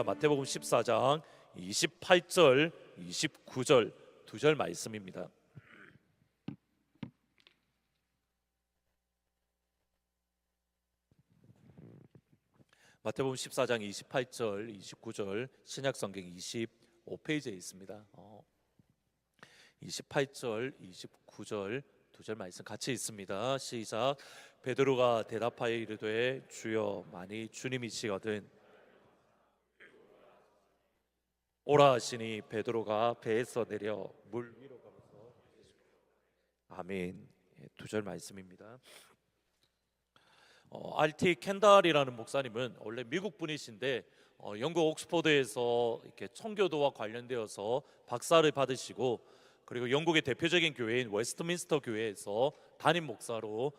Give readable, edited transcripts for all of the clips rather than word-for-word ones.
마태복음 14장 28절, 29절 두 절 말씀입니다. 마태복음 14장 28절, 29절 신약성경 25페이지에 있습니다. 28절, 29절 두 절 말씀 같이 있습니다. 시작. 베드로가 대답하여 이르되 주여 만일 주님이시거든 오라 하시니 베드로가 배에서 내려 물 위로 가면서 아멘. 두 절 말씀입니다. RT 켄달이라는 목사님은 원래 미국 분이신데 영국 옥스퍼드에서 이렇게 청교도와 관련되어서 박사를 받으시고 그리고 영국의 대표적인 교회인 웨스트민스터 교회에서 담임 목사로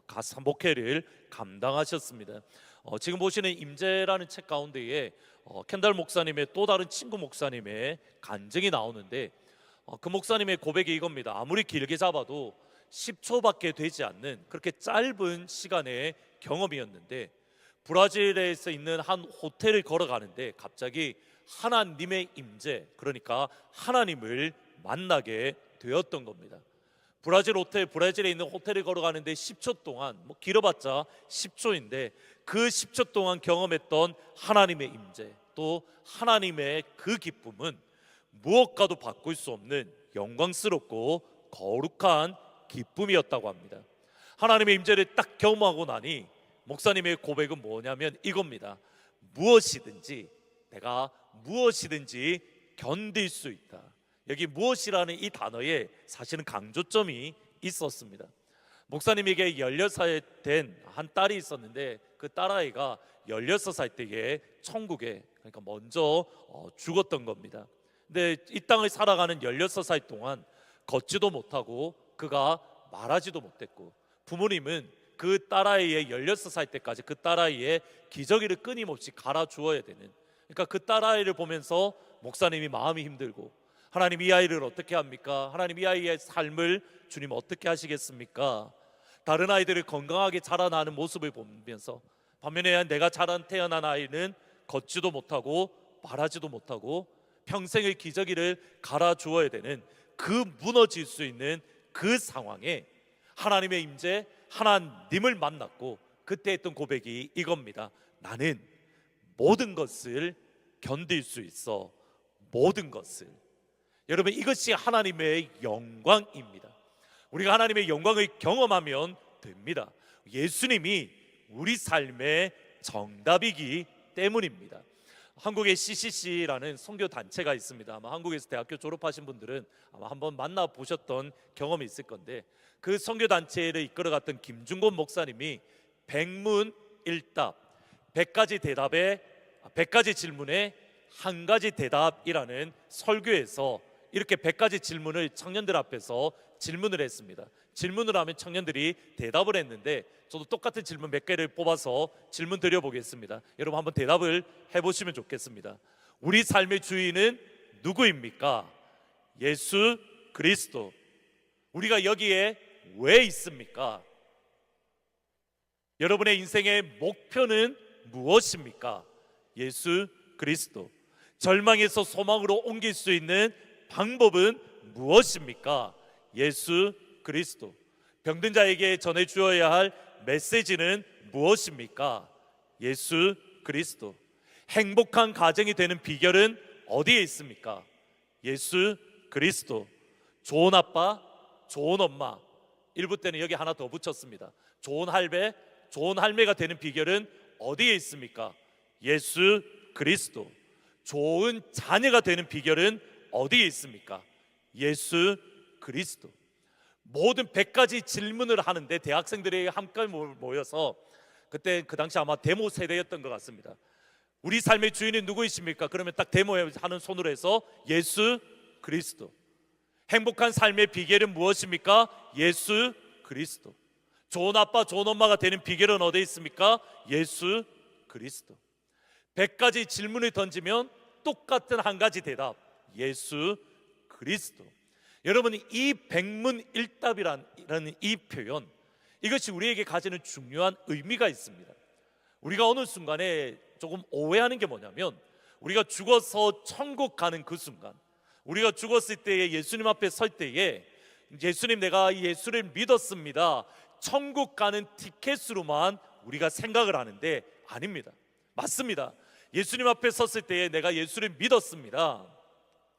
가사 목회를 감당하셨습니다. 지금 보시는 임재라는 책 가운데에 켄달 목사님의 또 다른 친구 목사님의 간증이 나오는데 그 목사님의 고백이 이겁니다. 아무리 길게 잡아도 10초밖에 되지 않는 그렇게 짧은 시간의 경험이었는데 브라질에서 있는 한 호텔을 걸어가는데 갑자기 하나님의 임재, 그러니까 하나님을 만나게 되었던 겁니다. 브라질에 있는 호텔을 걸어가는데 10초 동안, 길어봤자 10초인데 그 10초 동안 경험했던 하나님의 임재, 또 하나님의 그 기쁨은 무엇과도 바꿀 수 없는 영광스럽고 거룩한 기쁨이었다고 합니다. 하나님의 임재를 딱 경험하고 나니 목사님의 고백은 뭐냐면 이겁니다. 내가 무엇이든지 견딜 수 있다. 여기 무엇이라는 이 단어에 사실은 강조점이 있었습니다. 목사님에게 16살 된 한 딸이 있었는데 그 딸아이가 16살 때에 천국에, 그러니까 먼저 죽었던 겁니다. 근데 이 땅을 살아가는 16살 동안 걷지도 못하고 그가 말하지도 못했고 부모님은 그 딸아이의 16살 때까지 그 딸아이의 기저귀를 끊임없이 갈아주어야 되는, 그러니까 그 딸아이를 보면서 목사님이 마음이 힘들고 하나님 이 아이를 어떻게 합니까? 하나님 이 아이의 삶을 주님 어떻게 하시겠습니까? 다른 아이들을 건강하게 자라나는 모습을 보면서 반면에 내가 태어난 아이는 걷지도 못하고 말하지도 못하고 평생의 기저귀를 갈아주어야 되는 그 무너질 수 있는 그 상황에 하나님의 임재, 하나님을 만났고 그때 했던 고백이 이겁니다. 나는 모든 것을 견딜 수 있어. 모든 것을. 여러분, 이것이 하나님의 영광입니다. 우리가 하나님의 영광을 경험하면 됩니다. 예수님이 우리 삶의 정답이기 때문입니다. 한국의 CCC라는 선교 단체가 있습니다. 아마 한국에서 대학교 졸업하신 분들은 아마 한번 만나보셨던 경험이 있을 건데 그 선교 단체를 이끌어갔던 김중곤 목사님이 백문일답, 100가지 질문에 한 가지 대답이라는 설교에서 이렇게 100가지 질문을 청년들 앞에서 질문을 했습니다. 질문을 하면 청년들이 대답을 했는데 저도 똑같은 질문 몇 개를 뽑아서 질문 드려보겠습니다. 여러분 한번 대답을 해보시면 좋겠습니다. 우리 삶의 주인은 누구입니까? 예수 그리스도. 우리가 여기에 왜 있습니까? 여러분의 인생의 목표는 무엇입니까? 예수 그리스도. 절망에서 소망으로 옮길 수 있는 방법은 무엇입니까? 예수 그리스도. 병든 자에게 전해 주어야 할 메시지는 무엇입니까? 예수 그리스도. 행복한 가정이 되는 비결은 어디에 있습니까? 예수 그리스도. 좋은 아빠, 좋은 엄마. 일부 때는 여기 하나 더 붙였습니다. 좋은 할배, 좋은 할매가 되는 비결은 어디에 있습니까? 예수 그리스도. 좋은 자녀가 되는 비결은 어디에 있습니까? 예수 그리스도. 모든 100가지 질문을 하는데 대학생들이 함께 모여서 그때 그 당시 아마 데모 세대였던 것 같습니다. 우리 삶의 주인이 누구이십니까? 그러면 딱 데모하는 손으로 해서 예수 그리스도. 행복한 삶의 비결은 무엇입니까? 예수 그리스도. 좋은 아빠, 좋은 엄마가 되는 비결은 어디에 있습니까? 예수 그리스도. 100가지 질문을 던지면 똑같은 한 가지 대답, 예수 그리스도. 여러분, 이 백문일답이라는 이 표현, 이것이 우리에게 가지는 중요한 의미가 있습니다. 우리가 어느 순간에 조금 오해하는 게 뭐냐면 우리가 죽어서 천국 가는 그 순간, 우리가 죽었을 때에 예수님 앞에 설 때에 예수님, 내가 예수를 믿었습니다, 천국 가는 티켓으로만 우리가 생각을 하는데 아닙니다. 맞습니다. 예수님 앞에 섰을 때에 내가 예수를 믿었습니다,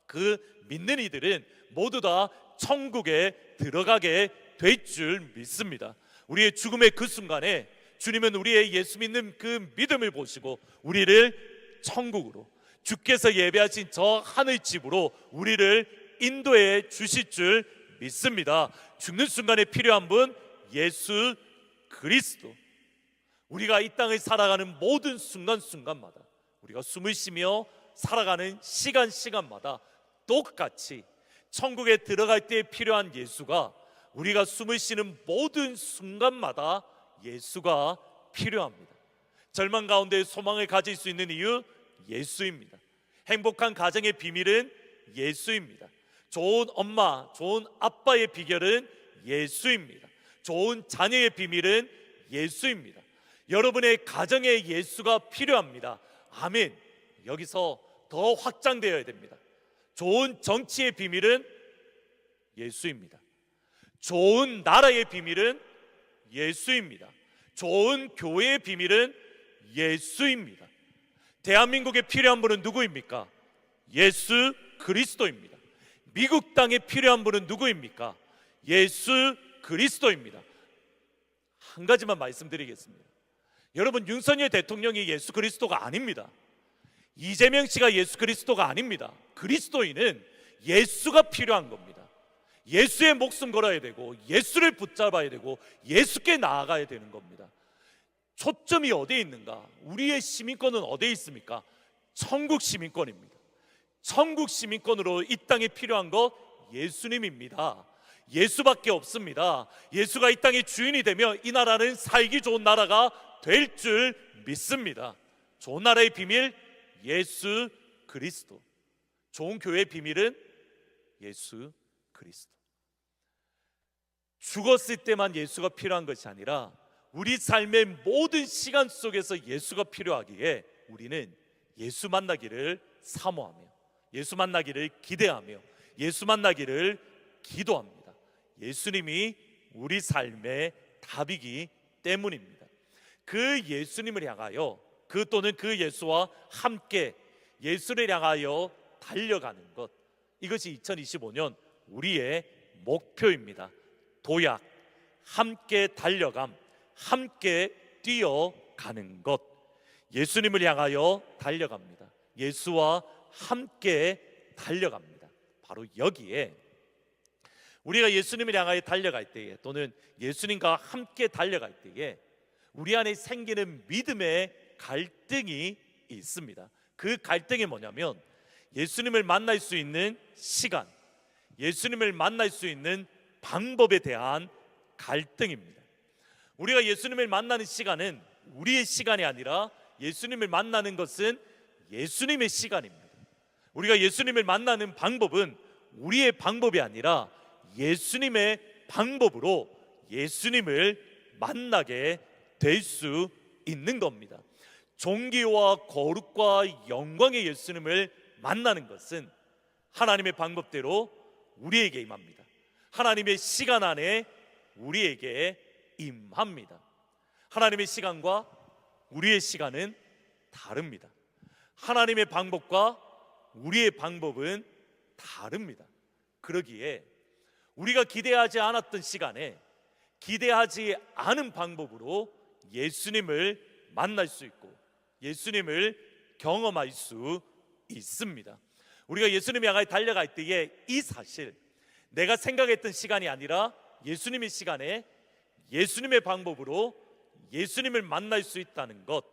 그 믿는 이들은 모두 다 천국에 들어가게 될 줄 믿습니다. 우리의 죽음의 그 순간에 주님은 우리의 예수 믿는 그 믿음을 보시고 우리를 천국으로, 주께서 예배하신 저 하늘집으로 우리를 인도해 주실 줄 믿습니다. 죽는 순간에 필요한 분, 예수 그리스도. 우리가 이 땅을 살아가는 모든 순간순간마다, 우리가 숨을 쉬며 살아가는 시간마다 똑같이 천국에 들어갈 때 필요한 예수가, 우리가 숨을 쉬는 모든 순간마다 예수가 필요합니다. 절망 가운데 소망을 가질 수 있는 이유, 예수입니다. 행복한 가정의 비밀은 예수입니다. 좋은 엄마, 좋은 아빠의 비결은 예수입니다. 좋은 자녀의 비밀은 예수입니다. 여러분의 가정에 예수가 필요합니다. 아멘. 여기서 더 확장되어야 됩니다. 좋은 정치의 비밀은 예수입니다. 좋은 나라의 비밀은 예수입니다. 좋은 교회의 비밀은 예수입니다. 대한민국에 필요한 분은 누구입니까? 예수 그리스도입니다. 미국 땅에 필요한 분은 누구입니까? 예수 그리스도입니다. 한 가지만 말씀드리겠습니다. 여러분, 윤석열 대통령이 예수 그리스도가 아닙니다. 이재명 씨가 예수 그리스도가 아닙니다. 그리스도인은 예수가 필요한 겁니다. 예수의 목숨 걸어야 되고, 예수를 붙잡아야 되고, 예수께 나아가야 되는 겁니다. 초점이 어디에 있는가? 우리의 시민권은 어디에 있습니까? 천국 시민권입니다. 천국 시민권으로 이 땅에 필요한 것 예수님입니다. 예수밖에 없습니다. 예수가 이 땅의 주인이 되면 이 나라는 살기 좋은 나라가 될 줄 믿습니다. 좋은 나라의 비밀, 예수 그리스도. 좋은 교회의 비밀은 예수 그리스도. 죽었을 때만 예수가 필요한 것이 아니라 우리 삶의 모든 시간 속에서 예수가 필요하기에 우리는 예수 만나기를 사모하며, 예수 만나기를 기대하며, 예수 만나기를 기도합니다. 예수님이 우리 삶의 답이기 때문입니다. 그 예수님을 향하여, 그 또는 그 예수와 함께 예수를 향하여 달려가는 것, 이것이 2025년 우리의 목표입니다. 도약, 함께 달려감, 함께 뛰어가는 것. 예수님을 향하여 달려갑니다. 예수와 함께 달려갑니다. 바로 여기에 우리가 예수님을 향하여 달려갈 때에, 또는 예수님과 함께 달려갈 때에 우리 안에 생기는 믿음의 갈등이 있습니다. 그 갈등이 뭐냐면 예수님을 만날 수 있는 시간, 예수님을 만날 수 있는 방법에 대한 갈등입니다. 우리가 예수님을 만나는 시간은 우리의 시간이 아니라 예수님을 만나는 것은 예수님의 시간입니다. 우리가 예수님을 만나는 방법은 우리의 방법이 아니라 예수님의 방법으로 예수님을 만나게 될 수 있는 겁니다. 존귀와 거룩과 영광의 예수님을 만나는 것은 하나님의 방법대로 우리에게 임합니다. 하나님의 시간 안에 우리에게 임합니다. 하나님의 시간과 우리의 시간은 다릅니다. 하나님의 방법과 우리의 방법은 다릅니다. 그러기에 우리가 기대하지 않았던 시간에 기대하지 않은 방법으로 예수님을 만날 수 있고 예수님을 경험할 수 있습니다. 우리가 예수님을 향해 달려갈 때에 이 사실, 내가 생각했던 시간이 아니라 예수님의 시간에 예수님의 방법으로 예수님을 만날 수 있다는 것,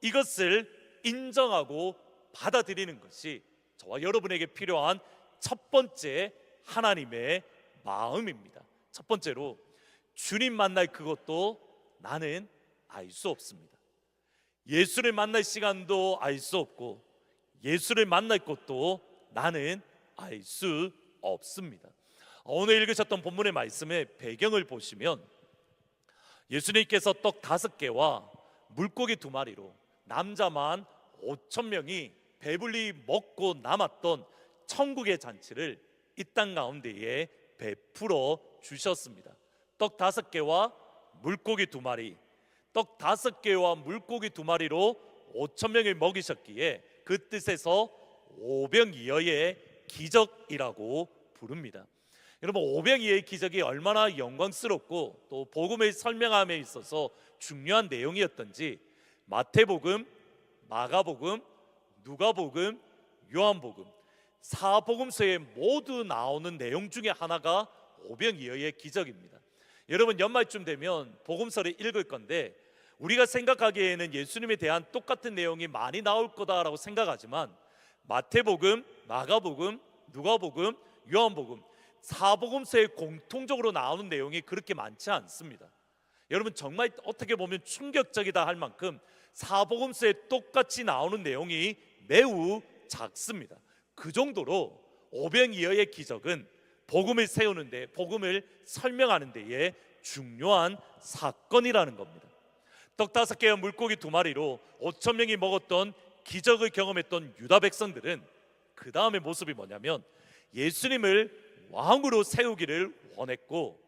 이것을 인정하고 받아들이는 것이 저와 여러분에게 필요한 첫 번째 하나님의 마음입니다. 첫 번째로, 주님 만날 그것도 나는 알 수 없습니다. 예수를 만날 시간도 알 수 없고 예수를 만날 것도 나는 알 수 없습니다. 오늘 읽으셨던 본문의 말씀의 배경을 보시면 예수님께서 떡 5개와 물고기 2마리로 남자만 5,000명이 배불리 먹고 남았던 천국의 잔치를 이 땅 가운데에 베풀어 주셨습니다. 떡 5개와 물고기 2마리, 떡 5개와 물고기 2마리로 5천 명을 먹이셨기에 그 뜻에서 오병이어의 기적이라고 부릅니다. 여러분, 오병이어의 기적이 얼마나 영광스럽고 또 복음을 설명함에 있어서 중요한 내용이었던지 마태복음, 마가복음, 누가복음, 요한복음 4복음서에 모두 나오는 내용 중에 하나가 오병이어의 기적입니다. 여러분, 연말쯤 되면 복음서를 읽을 건데 우리가 생각하기에는 예수님에 대한 똑같은 내용이 많이 나올 거다라고 생각하지만 마태복음, 마가복음, 누가복음, 요한복음 4복음서에 공통적으로 나오는 내용이 그렇게 많지 않습니다. 여러분, 정말 어떻게 보면 충격적이다 할 만큼 4복음서에 똑같이 나오는 내용이 매우 작습니다. 그 정도로 오병이어의 기적은 복음을 세우는데, 복음을 설명하는 데에 중요한 사건이라는 겁니다. 떡 5개와 물고기 2마리로 5천 명이 먹었던 기적을 경험했던 유다 백성들은 그 다음의 모습이 뭐냐면 예수님을 왕으로 세우기를 원했고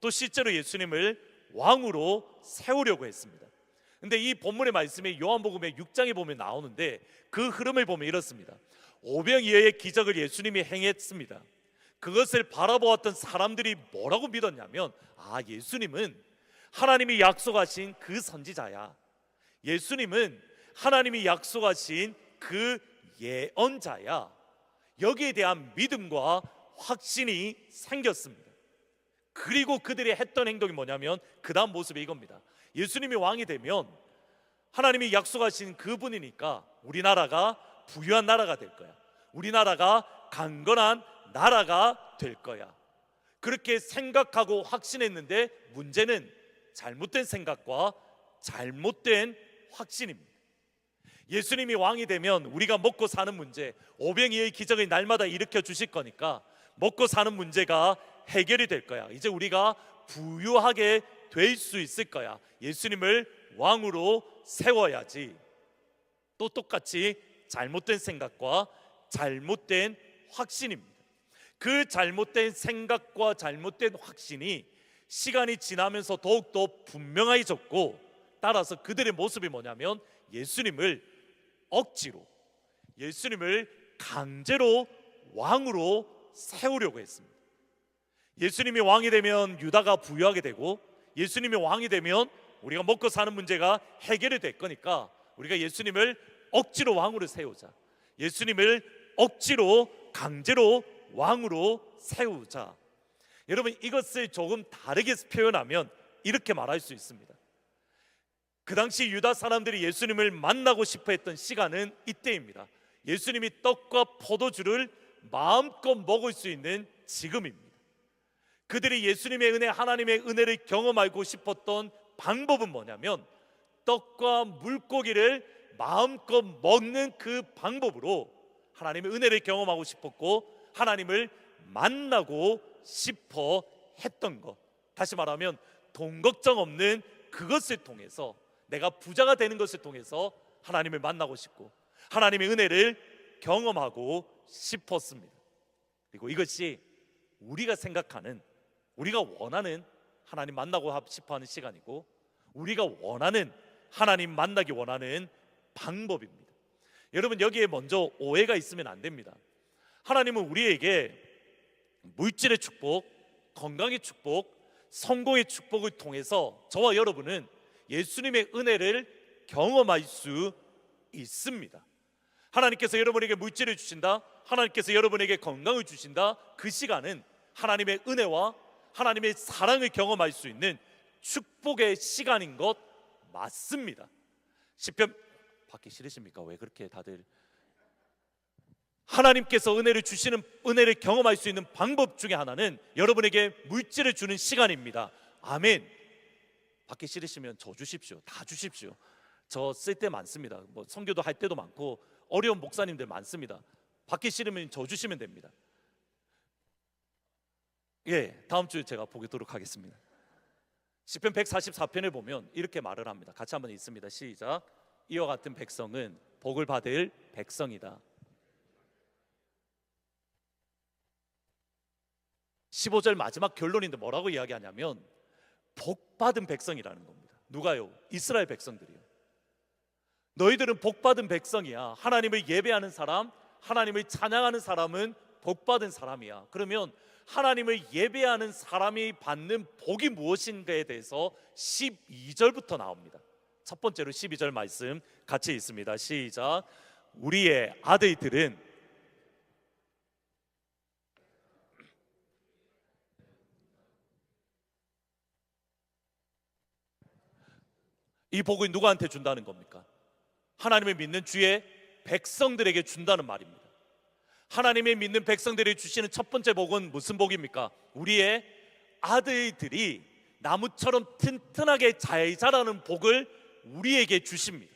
또 실제로 예수님을 왕으로 세우려고 했습니다. 근데 이 본문의 말씀이 요한복음의 6장에 보면 나오는데 그 흐름을 보면 이렇습니다. 오병이어의 기적을 예수님이 행했습니다. 그것을 바라보았던 사람들이 뭐라고 믿었냐면, 예수님은 하나님이 약속하신 그 선지자야, 예수님은 하나님이 약속하신 그 예언자야. 여기에 대한 믿음과 확신이 생겼습니다. 그리고 그들이 했던 행동이 뭐냐면 그 다음 모습이 이겁니다. 예수님이 왕이 되면 하나님이 약속하신 그분이니까 우리나라가 부유한 나라가 될 거야, 우리나라가 강건한 나라가 될 거야, 그렇게 생각하고 확신했는데 문제는 잘못된 생각과 잘못된 확신입니다. 예수님이 왕이 되면 우리가 먹고 사는 문제, 오병이어의 기적을 날마다 일으켜 주실 거니까 먹고 사는 문제가 해결이 될 거야, 이제 우리가 부유하게 될 수 있을 거야, 예수님을 왕으로 세워야지. 또 똑같이 잘못된 생각과 잘못된 확신입니다. 그 잘못된 생각과 잘못된 확신이 시간이 지나면서 더욱더 분명해졌고, 따라서 그들의 모습이 뭐냐면 예수님을 억지로, 예수님을 강제로 왕으로 세우려고 했습니다. 예수님이 왕이 되면 유다가 부유하게 되고, 예수님이 왕이 되면 우리가 먹고 사는 문제가 해결이 될 거니까 우리가 예수님을 억지로 왕으로 세우자, 예수님을 억지로 강제로 왕으로 세우자. 여러분, 이것을 조금 다르게 표현하면 이렇게 말할 수 있습니다. 그 당시 유다 사람들이 예수님을 만나고 싶어 했던 시간은 이때입니다. 예수님이 떡과 포도주를 마음껏 먹을 수 있는 지금입니다. 그들이 예수님의 은혜, 하나님의 은혜를 경험하고 싶었던 방법은 뭐냐면 떡과 물고기를 마음껏 먹는 그 방법으로 하나님의 은혜를 경험하고 싶었고 하나님을 만나고 싶어 했던 것, 다시 말하면 돈 걱정 없는 그것을 통해서, 내가 부자가 되는 것을 통해서 하나님을 만나고 싶고 하나님의 은혜를 경험하고 싶었습니다. 그리고 이것이 우리가 생각하는, 우리가 원하는 하나님 만나고 싶어하는 시간이고 우리가 원하는, 하나님 만나기 원하는 방법입니다. 여러분, 여기에 먼저 오해가 있으면 안 됩니다. 하나님은 우리에게 물질의 축복, 건강의 축복, 성공의 축복을 통해서 저와 여러분은 예수님의 은혜를 경험할 수 있습니다. 하나님께서 여러분에게 물질을 주신다, 하나님께서 여러분에게 건강을 주신다, 그 시간은 하나님의 은혜와 하나님의 사랑을 경험할 수 있는 축복의 시간인 것 맞습니다. 시편 받기 싫으십니까? 왜 그렇게 다들? 하나님께서 은혜를 주시는, 은혜를 경험할 수 있는 방법 중에 하나는 여러분에게 물질을 주는 시간입니다. 아멘. 받기 싫으시면 저 주십시오. 다 주십시오. 저 쓸 때 많습니다. 선교도 할 때도 많고 어려운 목사님들 많습니다. 받기 싫으면 저 주시면 됩니다. 다음 주에 제가 보도록 하겠습니다. 시편 144편을 보면 이렇게 말을 합니다. 같이 한번 읽습니다. 시작. 이와 같은 백성은 복을 받을 백성이다. 15절 마지막 결론인데 뭐라고 이야기하냐면 복받은 백성이라는 겁니다. 누가요? 이스라엘 백성들이요. 너희들은 복받은 백성이야. 하나님을 예배하는 사람, 하나님을 찬양하는 사람은 복받은 사람이야. 그러면 하나님을 예배하는 사람이 받는 복이 무엇인가에 대해서 12절부터 나옵니다. 첫 번째로 12절 말씀 같이 있습니다. 시작. 우리의 아들들은 이 복을 누구한테 준다는 겁니까? 하나님을 믿는 주의 백성들에게 준다는 말입니다. 하나님의 믿는 백성들이 주시는 첫 번째 복은 무슨 복입니까? 우리의 아들들이 나무처럼 튼튼하게 잘 자라는 복을 우리에게 주십니다.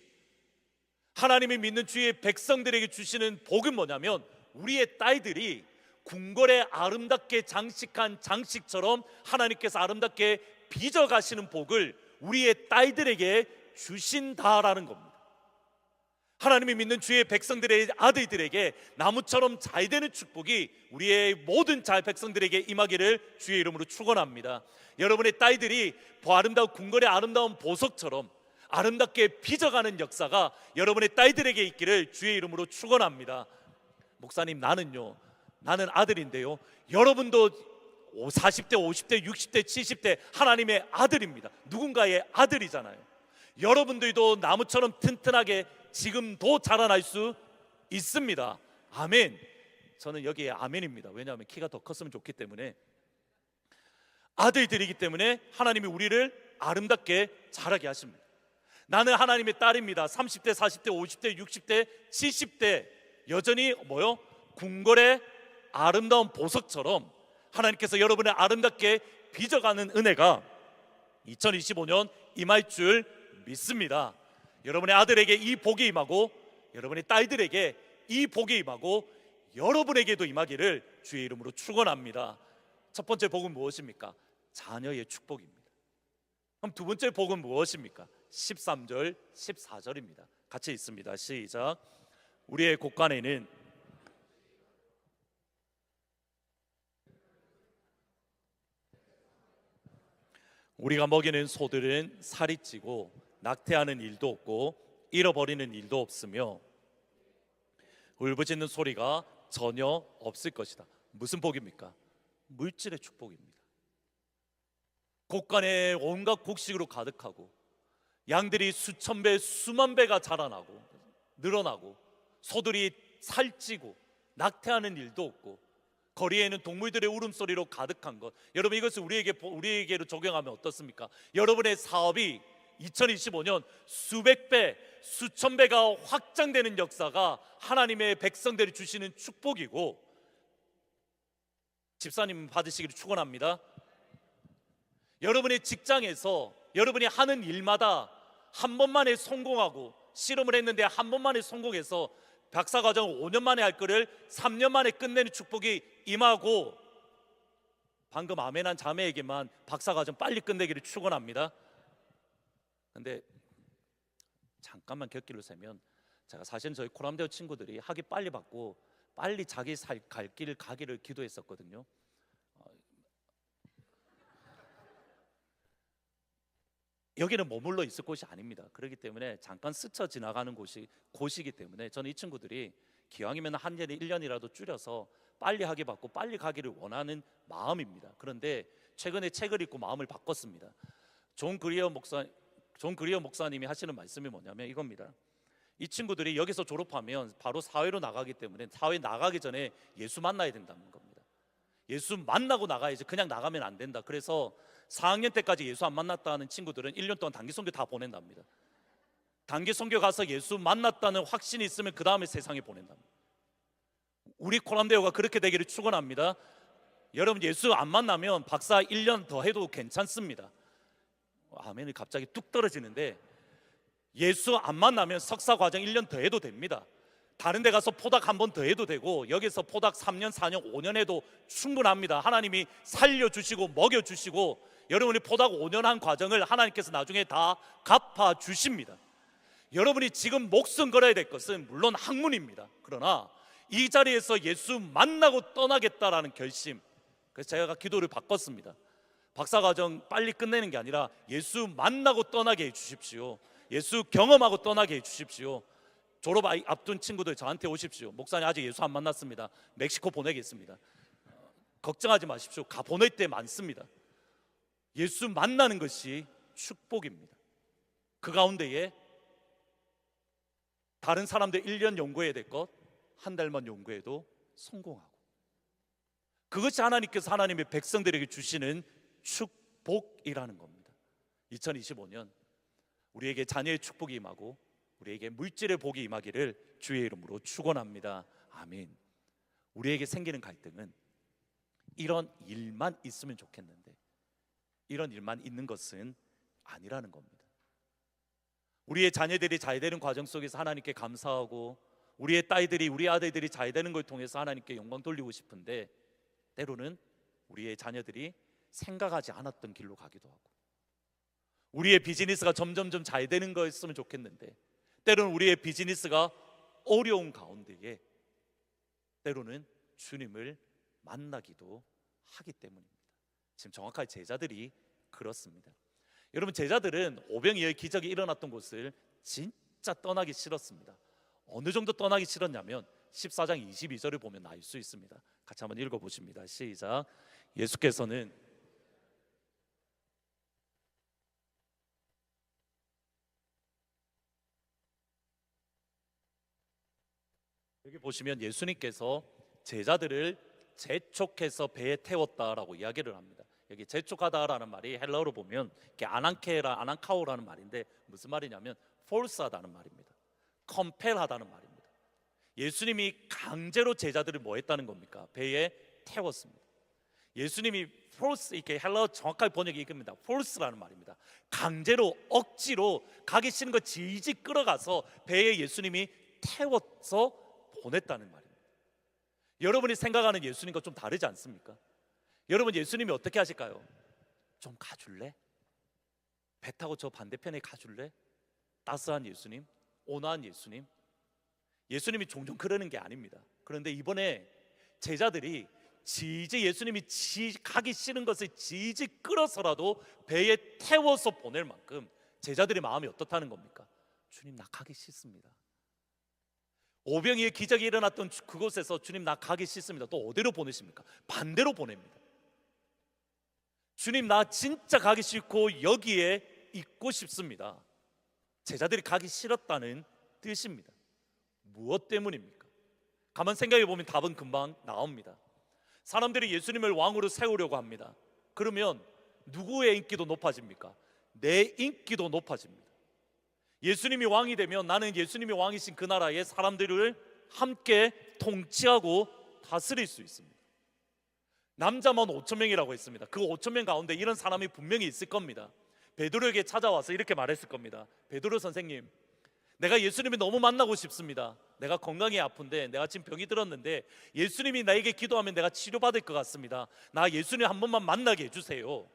하나님이 믿는 주의 백성들에게 주시는 복은 뭐냐면 우리의 딸들이 궁궐에 아름답게 장식한 장식처럼 하나님께서 아름답게 빚어가시는 복을 우리의 딸들에게 주신다라는 겁니다. 하나님이 믿는 주의 백성들의 아들들에게 나무처럼 잘 되는 축복이 우리의 모든 자 백성들에게 임하기를 주의 이름으로 축원합니다. 여러분의 딸들이 아름다운 궁궐의 아름다운 보석처럼 아름답게 빚어가는 역사가 여러분의 딸들에게 있기를 주의 이름으로 축원합니다. 목사님, 나는 아들인데요. 여러분도 40대, 50대, 60대, 70대 하나님의 아들입니다. 누군가의 아들이잖아요. 여러분들도 나무처럼 튼튼하게 지금도 자라날 수 있습니다. 아멘. 저는 여기에 아멘입니다. 왜냐하면 키가 더 컸으면 좋기 때문에. 아들들이기 때문에 하나님이 우리를 아름답게 자라게 하십니다. 나는 하나님의 딸입니다. 30대, 40대, 50대, 60대, 70대 여전히 궁궐의 아름다운 보석처럼 하나님께서 여러분의 아름답게 빚어가는 은혜가 2025년 임할 줄 믿습니다. 여러분의 아들에게 이 복이 임하고 여러분의 딸들에게 이 복이 임하고 여러분에게도 임하기를 주의 이름으로 축원합니다. 첫 번째 복은 무엇입니까? 자녀의 축복입니다. 그럼 두 번째 복은 무엇입니까? 13절, 14절입니다. 같이 있습니다. 시작. 우리의 곳간에는 우리가 먹이는 소들은 살이 찌고 낙태하는 일도 없고 잃어버리는 일도 없으며 울부짖는 소리가 전혀 없을 것이다. 무슨 복입니까? 물질의 축복입니다. 곳간에 온갖 곡식으로 가득하고 양들이 수천 배, 수만 배가 자라나고 늘어나고 소들이 살찌고 낙태하는 일도 없고 거리에는 동물들의 울음소리로 가득한 것. 여러분, 이것을 우리에게로 적용하면 어떻습니까? 여러분의 사업이 2025년 수백 배, 수천 배가 확장되는 역사가 하나님의 백성들이 주시는 축복이고, 집사님 받으시기를 축원합니다. 여러분의 직장에서 여러분이 하는 일마다 한 번만에 성공하고, 실험을 했는데 한 번만에 성공해서 박사과정을 5년 만에 할 거를 3년 만에 끝내는 축복이 임하고, 방금 아멘한 자매에게만 박사과정 빨리 끝내기를 축원합니다. 근데 잠깐만 곁길로 세면, 제가 사실은 저희 코람대어 친구들이 학위 빨리 받고 빨리 자기 갈 길을 가기를 기도했었거든요. 여기는 머물러 있을 곳이 아닙니다. 그렇기 때문에 잠깐 스쳐 지나가는 곳이기 때문에 저는 이 친구들이 기왕이면 한 년에 1년이라도 줄여서 빨리 학위 받고 빨리 가기를 원하는 마음입니다. 그런데 최근에 책을 읽고 마음을 바꿨습니다. 존 그리어 목사님이 하시는 말씀이 뭐냐면 이겁니다. 이 친구들이 여기서 졸업하면 바로 사회로 나가기 때문에 사회 나가기 전에 예수 만나야 된다는 겁니다. 예수 만나고 나가야지 그냥 나가면 안 된다. 그래서 4학년 때까지 예수 안 만났다는 친구들은 1년 동안 단기 선교 다 보낸답니다. 단기 선교 가서 예수 만났다는 확신이 있으면 그 다음에 세상에 보낸답니다. 우리 코람대오가 그렇게 되기를 축원합니다. 여러분, 예수 안 만나면 박사 1년 더 해도 괜찮습니다. 아멘이 갑자기 뚝 떨어지는데, 예수 안 만나면 석사 과정 1년 더 해도 됩니다. 다른 데 가서 포닥 한 번 더 해도 되고, 여기서 포닥 3년, 4년, 5년 해도 충분합니다. 하나님이 살려주시고 먹여주시고, 여러분이 포닥 5년 한 과정을 하나님께서 나중에 다 갚아주십니다. 여러분이 지금 목숨 걸어야 될 것은 물론 학문입니다. 그러나 이 자리에서 예수 만나고 떠나겠다라는 결심. 그래서 제가 기도를 바꿨습니다. 박사과정 빨리 끝내는 게 아니라 예수 만나고 떠나게 해주십시오. 예수 경험하고 떠나게 해주십시오. 졸업 앞둔 친구들 저한테 오십시오. 목사님 아직 예수 안 만났습니다. 멕시코 보내겠습니다. 걱정하지 마십시오. 가 보낼 때 많습니다. 예수 만나는 것이 축복입니다. 그 가운데에 다른 사람들 1년 연구해야 될 것 한 달만 연구해도 성공하고, 그것이 하나님께서 하나님의 백성들에게 주시는 축복이라는 겁니다. 2025년 우리에게 자녀의 축복이 임하고 우리에게 물질의 복이 임하기를 주의 이름으로 축원합니다. 아멘. 우리에게 생기는 갈등은 이런 일만 있으면 좋겠는데 이런 일만 있는 것은 아니라는 겁니다. 우리의 자녀들이 잘 되는 과정 속에서 하나님께 감사하고, 우리의 딸들이, 우리 아들들이 잘 되는 걸 통해서 하나님께 영광 돌리고 싶은데, 때로는 우리의 자녀들이 생각하지 않았던 길로 가기도 하고, 우리의 비즈니스가 점점점 잘 되는 거였으면 좋겠는데 때로는 우리의 비즈니스가 어려운 가운데에 때로는 주님을 만나기도 하기 때문입니다. 지금 정확하게 제자들이 그렇습니다. 여러분, 제자들은 오병이어의 기적이 일어났던 곳을 진짜 떠나기 싫었습니다. 어느 정도 떠나기 싫었냐면 14장 22절을 보면 알 수 있습니다. 같이 한번 읽어보십니다. 시작. 예수께서는 여기 보시면 예수님께서 제자들을 재촉해서 배에 태웠다라고 이야기를 합니다. 여기 재촉하다라는 말이 헬라어로 보면 아난카오라는 말인데 무슨 말이냐면 force하다는 말입니다. compel하다는 말입니다. 예수님이 강제로 제자들을 뭐 했다는 겁니까? 배에 태웠습니다. 예수님이 force, 이렇게 헬라어 정확하게 번역이 이겁니다. force라는 말입니다. 강제로, 억지로 가기 싫은 거 질질 끌어가서 배에 예수님이 태워서 보냈다는 말입니다. 여러분이 생각하는 예수님과 좀 다르지 않습니까? 여러분, 예수님이 어떻게 하실까요? 좀 가줄래? 배 타고 저 반대편에 가줄래? 따스한 예수님, 온화한 예수님. 예수님이 종종 그러는 게 아닙니다. 그런데 이번에 제자들이 예수님이 가기 싫은 것을 질질 끌어서라도 배에 태워서 보낼 만큼 제자들의 마음이 어떻다는 겁니까? 주님, 나 가기 싫습니다. 오병이의 기적이 일어났던 그곳에서 주님, 나 가기 싫습니다. 또 어디로 보내십니까? 반대로 보냅니다. 주님, 나 진짜 가기 싫고 여기에 있고 싶습니다. 제자들이 가기 싫었다는 뜻입니다. 무엇 때문입니까? 가만 생각해 보면 답은 금방 나옵니다. 사람들이 예수님을 왕으로 세우려고 합니다. 그러면 누구의 인기도 높아집니까? 내 인기도 높아집니다. 예수님이 왕이 되면 나는 예수님이 왕이신 그 나라의 사람들을 함께 통치하고 다스릴 수 있습니다. 남자만 5천 명이라고 했습니다. 그 5천 명 가운데 이런 사람이 분명히 있을 겁니다. 베드로에게 찾아와서 이렇게 말했을 겁니다. 베드로 선생님, 내가 예수님이 너무 만나고 싶습니다. 내가 건강이 아픈데, 내가 지금 병이 들었는데 예수님이 나에게 기도하면 내가 치료받을 것 같습니다. 나 예수님 한 번만 만나게 해주세요.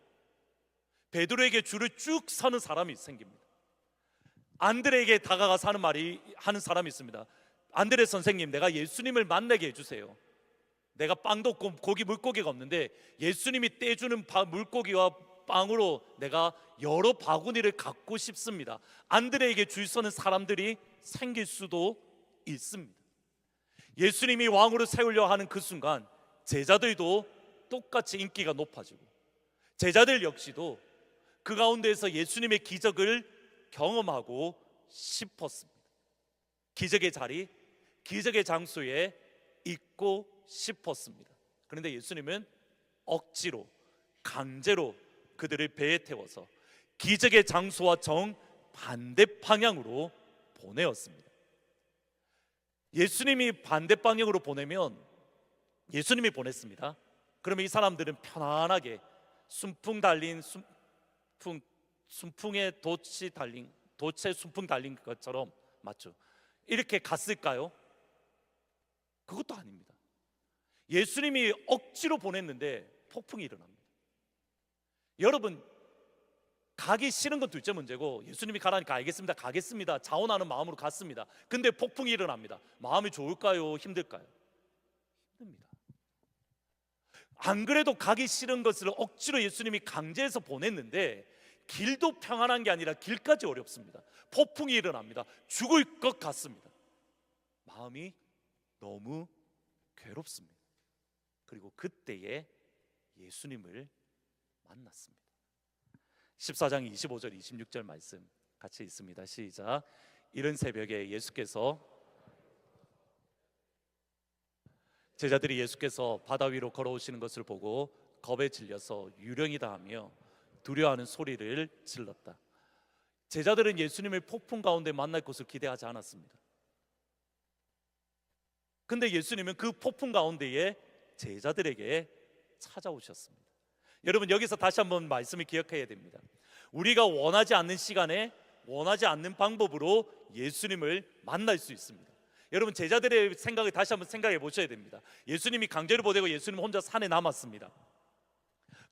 베드로에게 줄을 쭉 서는 사람이 생깁니다. 안드레에게 다가가서 하는 사람이 있습니다. 안드레 선생님, 내가 예수님을 만나게 해주세요. 내가 빵도 없고 물고기가 없는데 예수님이 떼주는 물고기와 빵으로 내가 여러 바구니를 갖고 싶습니다. 안드레에게 줄 서는 사람들이 생길 수도 있습니다. 예수님이 왕으로 세우려 하는 그 순간 제자들도 똑같이 인기가 높아지고, 제자들 역시도 그 가운데에서 예수님의 기적을 경험하고 싶었습니다. 기적의 자리, 기적의 장소에 있고 싶었습니다. 그런데 예수님은 억지로, 강제로 그들을 배에 태워서 기적의 장소와 정반대 방향으로 보내었습니다. 예수님이 반대 방향으로 보내면, 예수님이 보냈습니다. 그러면 이 사람들은 편안하게 순풍에 돛에 순풍 달린 것처럼, 맞죠? 이렇게 갔을까요? 그것도 아닙니다. 예수님이 억지로 보냈는데 폭풍이 일어납니다. 여러분, 가기 싫은 건 둘째 문제고, 예수님이 가라니까 알겠습니다, 가겠습니다, 자원하는 마음으로 갔습니다. 근데 폭풍이 일어납니다. 마음이 좋을까요? 힘들까요? 힘듭니다. 안 그래도 가기 싫은 것을 억지로 예수님이 강제해서 보냈는데 길도 평안한 게 아니라 길까지 어렵습니다. 폭풍이 일어납니다. 죽을 것 같습니다. 마음이 너무 괴롭습니다. 그리고 그때에 예수님을 만났습니다. 14장 25절 26절 말씀 같이 있습니다. 시작. 이른 새벽에 제자들이 예수께서 바다 위로 걸어오시는 것을 보고 겁에 질려서 유령이다 하며 두려워하는 소리를 질렀다. 제자들은 예수님을 폭풍 가운데 만날 것을 기대하지 않았습니다. 근데 예수님은 그 폭풍 가운데에 제자들에게 찾아오셨습니다. 여러분, 여기서 다시 한번 말씀을 기억해야 됩니다. 우리가 원하지 않는 시간에 원하지 않는 방법으로 예수님을 만날 수 있습니다. 여러분, 제자들의 생각을 다시 한번 생각해 보셔야 됩니다. 예수님이 강제로 보내고 예수님 혼자 산에 남았습니다.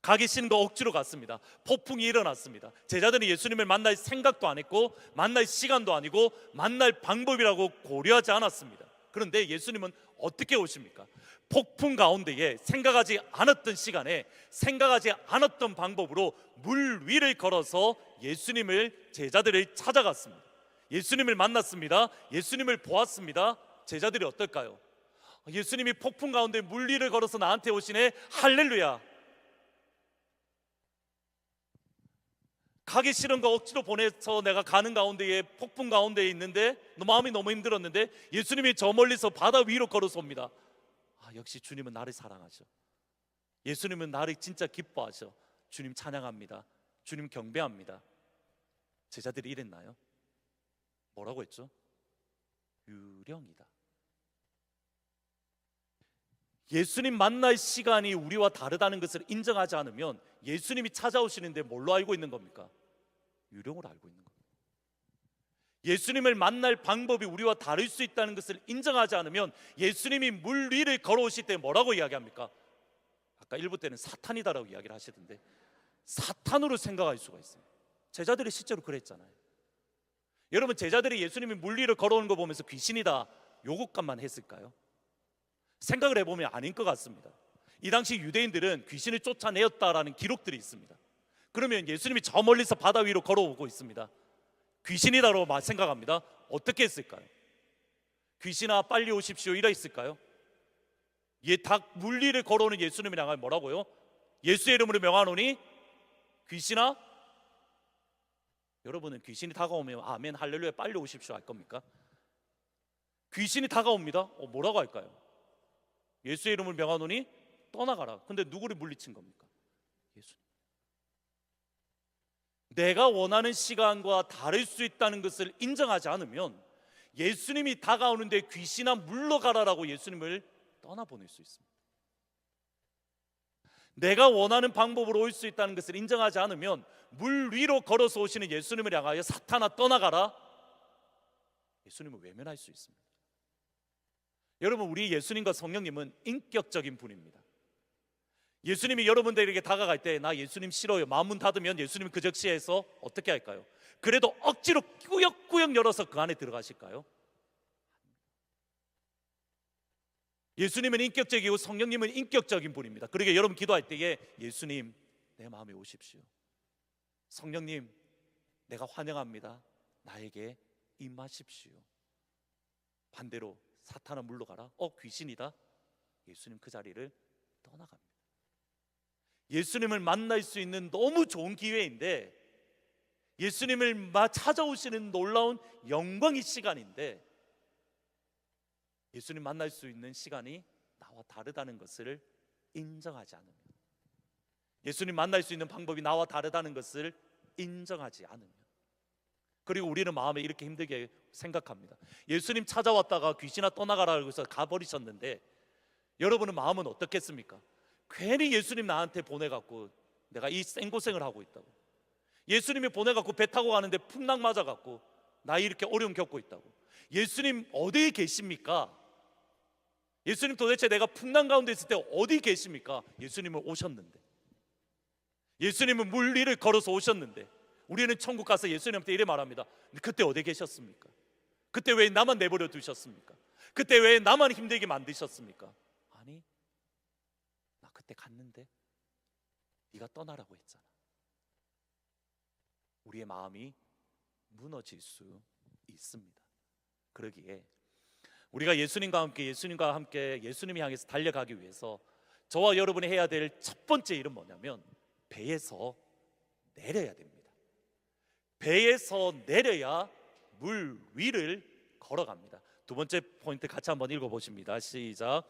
가기 싫은 거 억지로 갔습니다. 폭풍이 일어났습니다. 제자들은 예수님을 만날 생각도 안 했고 만날 시간도 아니고 만날 방법이라고 고려하지 않았습니다. 그런데 예수님은 어떻게 오십니까? 폭풍 가운데에 생각하지 않았던 시간에 생각하지 않았던 방법으로 물 위를 걸어서 예수님을, 제자들을 찾아갔습니다. 예수님을 만났습니다. 예수님을 보았습니다. 제자들이 어떨까요? 예수님이 폭풍 가운데 물 위를 걸어서 나한테 오시네, 할렐루야. 가기 싫은 거 억지로 보내서 내가 가는 가운데에 폭풍 가운데에 있는데 마음이 너무 힘들었는데 예수님이 저 멀리서 바다 위로 걸어서 옵니다. 역시 주님은 나를 사랑하셔. 예수님은 나를 진짜 기뻐하셔. 주님 찬양합니다. 주님 경배합니다. 제자들이 이랬나요? 뭐라고 했죠? 유령이다. 예수님 만날 시간이 우리와 다르다는 것을 인정하지 않으면 예수님이 찾아오시는데 뭘로 알고 있는 겁니까? 유령으로 알고 있는 겁니다. 예수님을 만날 방법이 우리와 다를 수 있다는 것을 인정하지 않으면 예수님이 물 위를 걸어오실 때 뭐라고 이야기합니까? 아까 1부 때는 사탄이다라고 이야기를 하시던데 사탄으로 생각할 수가 있습니다. 제자들이 실제로 그랬잖아요. 여러분, 제자들이 예수님이 물 위를 걸어오는 거 보면서 귀신이다 요것만 했을까요? 생각을 해보면 아닌 것 같습니다. 이 당시 유대인들은 귀신을 쫓아내었다라는 기록들이 있습니다. 그러면 예수님이 저 멀리서 바다 위로 걸어오고 있습니다. 귀신이다라고 생각합니다. 어떻게 했을까요? 귀신아 빨리 오십시오 이라 했을까요? 물 위를 걸어오는 예수님을 향하여 뭐라고요? 예수의 이름으로 명하노니 귀신아. 여러분은 귀신이 다가오면 아멘 할렐루야 빨리 오십시오 할 겁니까? 귀신이 다가옵니다. 뭐라고 할까요? 예수의 이름을 명하노니 떠나가라. 근데 누구를 물리친 겁니까? 예수님. 내가 원하는 시간과 다를 수 있다는 것을 인정하지 않으면 예수님이 다가오는데 귀신아 물러가라라고 예수님을 떠나보낼 수 있습니다. 내가 원하는 방법으로 올 수 있다는 것을 인정하지 않으면 물 위로 걸어서 오시는 예수님을 향하여 사탄아 떠나가라, 예수님을 외면할 수 있습니다. 여러분, 우리 예수님과 성령님은 인격적인 분입니다. 예수님이 여러분들에게 다가갈 때 나 예수님 싫어요 마음문 닫으면 예수님은 그 적시에서 어떻게 할까요? 그래도 억지로 꾸역꾸역 열어서 그 안에 들어가실까요? 예수님은 인격적이고 성령님은 인격적인 분입니다. 그러게 여러분 기도할 때에 예수님 내 마음에 오십시오, 성령님 내가 환영합니다, 나에게 임하십시오. 반대로 사탄아 물러가라, 귀신이다, 예수님 그 자리를 떠나갑니다. 예수님을 만날 수 있는 너무 좋은 기회인데, 예수님을 찾아오시는 놀라운 영광의 시간인데, 예수님 만날 수 있는 시간이 나와 다르다는 것을 인정하지 않으면, 예수님 만날 수 있는 방법이 나와 다르다는 것을 인정하지 않으면, 그리고 우리는 마음에 이렇게 힘들게 생각합니다. 예수님 찾아왔다가 귀신아 떠나가라고 해서 가버리셨는데 여러분의 마음은 어떻겠습니까? 괜히 예수님 나한테 보내갖고 내가 이 생고생을 하고 있다고, 예수님이 보내갖고 배 타고 가는데 풍랑 맞아갖고 나 이렇게 어려움 겪고 있다고, 예수님 어디에 계십니까? 예수님 도대체 내가 풍랑 가운데 있을 때 어디 계십니까? 예수님은 오셨는데, 예수님은 물 위를 걸어서 오셨는데 우리는 천국 가서 예수님한테 이래 말합니다. 그때 어디 계셨습니까? 그때 왜 나만 내버려 두셨습니까? 그때 왜 나만 힘들게 만드셨습니까? 아니, 나 그때 갔는데 네가 떠나라고 했잖아. 우리의 마음이 무너질 수 있습니다. 그러기에 우리가 예수님과 함께 예수님이 향해서 달려가기 위해서 저와 여러분이 해야 될 첫 번째 일은 뭐냐면 배에서 내려야 됩니다. 배에서 내려야 물 위를 걸어갑니다. 두 번째 포인트 같이 한번 읽어보십니다. 시작.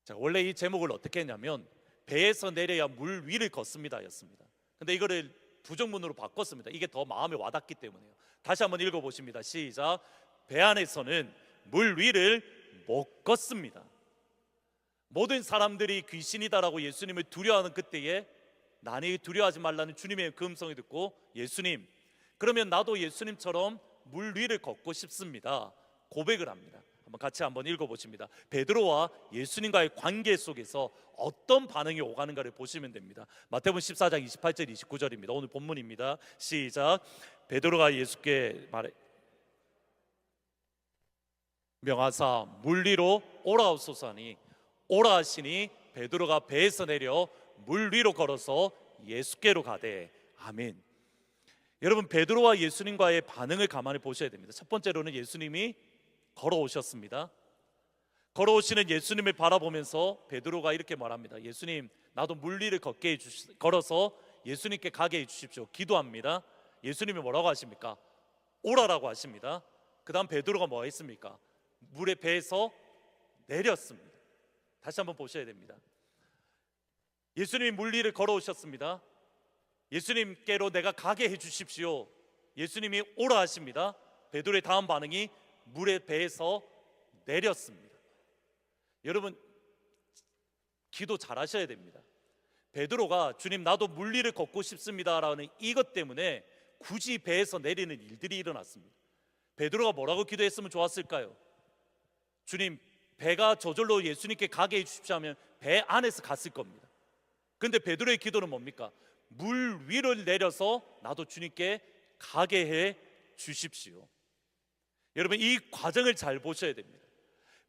자, 원래 이 제목을 어떻게 했냐면 배에서 내려야 물 위를 걷습니다 였습니다. 근데 이거를 부정문으로 바꿨습니다. 이게 더 마음에 와닿기 때문에요. 다시 한번 읽어보십니다. 시작. 배 안에서는 물 위를 못 걷습니다. 모든 사람들이 귀신이다라고 예수님을 두려워하는 그때에 나니 두려워하지 말라는 주님의 그 음성을 듣고 예수님, 그러면 나도 예수님처럼 물 위를 걷고 싶습니다 고백을 합니다. 같이 한번 읽어보십니다. 베드로와 예수님과의 관계 속에서 어떤 반응이 오가는가를 보시면 됩니다. 마태복음 14장 28절 29절입니다. 오늘 본문입니다. 시작. 베드로가 예수께 명하사 물 위로 오라옵소서 하니 오라 하시니 베드로가 배에서 내려 물 위로 걸어서 예수께로 가되. 아멘. 여러분, 베드로와 예수님과의 반응을 가만히 보셔야 됩니다. 첫 번째로는 예수님이 걸어오셨습니다. 걸어오시는 예수님을 바라보면서 베드로가 이렇게 말합니다. 예수님, 나도 물 위를 걸어서 예수님께 가게 해주십시오. 기도합니다. 예수님이 뭐라고 하십니까? 오라라고 하십니다. 그 다음 베드로가 뭐 했습니까? 물의 배에서 내렸습니다. 다시 한번 보셔야 됩니다. 예수님이 물 위를 걸어오셨습니다. 예수님께로 내가 가게 해주십시오. 예수님이 오라 하십니다. 베드로의 다음 반응이 물의 배에서 내렸습니다. 여러분, 기도 잘 하셔야 됩니다. 베드로가 주님 나도 물 위를 걷고 싶습니다라는 이것 때문에 굳이 배에서 내리는 일들이 일어났습니다. 베드로가 뭐라고 기도했으면 좋았을까요? 주님, 배가 저절로 예수님께 가게 해주십시오 하면 배 안에서 갔을 겁니다. 근데 베드로의 기도는 뭡니까? 물 위를 내려서 나도 주님께 가게 해 주십시오. 여러분, 이 과정을 잘 보셔야 됩니다.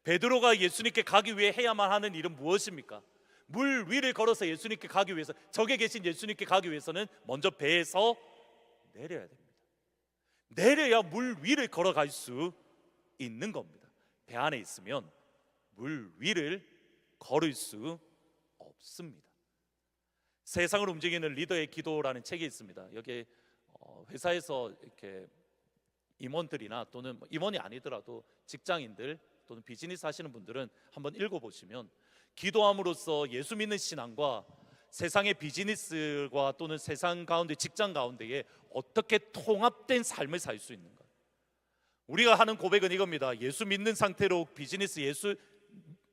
베드로가 예수님께 가기 위해 해야만 하는 일은 무엇입니까? 물 위를 걸어서 예수님께 가기 위해서, 저기 계신 예수님께 가기 위해서는 먼저 배에서 내려야 됩니다. 내려야 물 위를 걸어갈 수 있는 겁니다. 배 안에 있으면 물 위를 걸을 수 없습니다. 세상을 움직이는 리더의 기도라는 책이 있습니다. 여기 회사에서 이렇게 임원들이나 또는 임원이 아니더라도 직장인들 또는 비즈니스 하시는 분들은 한번 읽어보시면 기도함으로써 예수 믿는 신앙과 세상의 비즈니스와 또는 세상 가운데 직장 가운데에 어떻게 통합된 삶을 살 수 있는가. 우리가 하는 고백은 이겁니다. 예수 믿는 상태로 비즈니스, 예수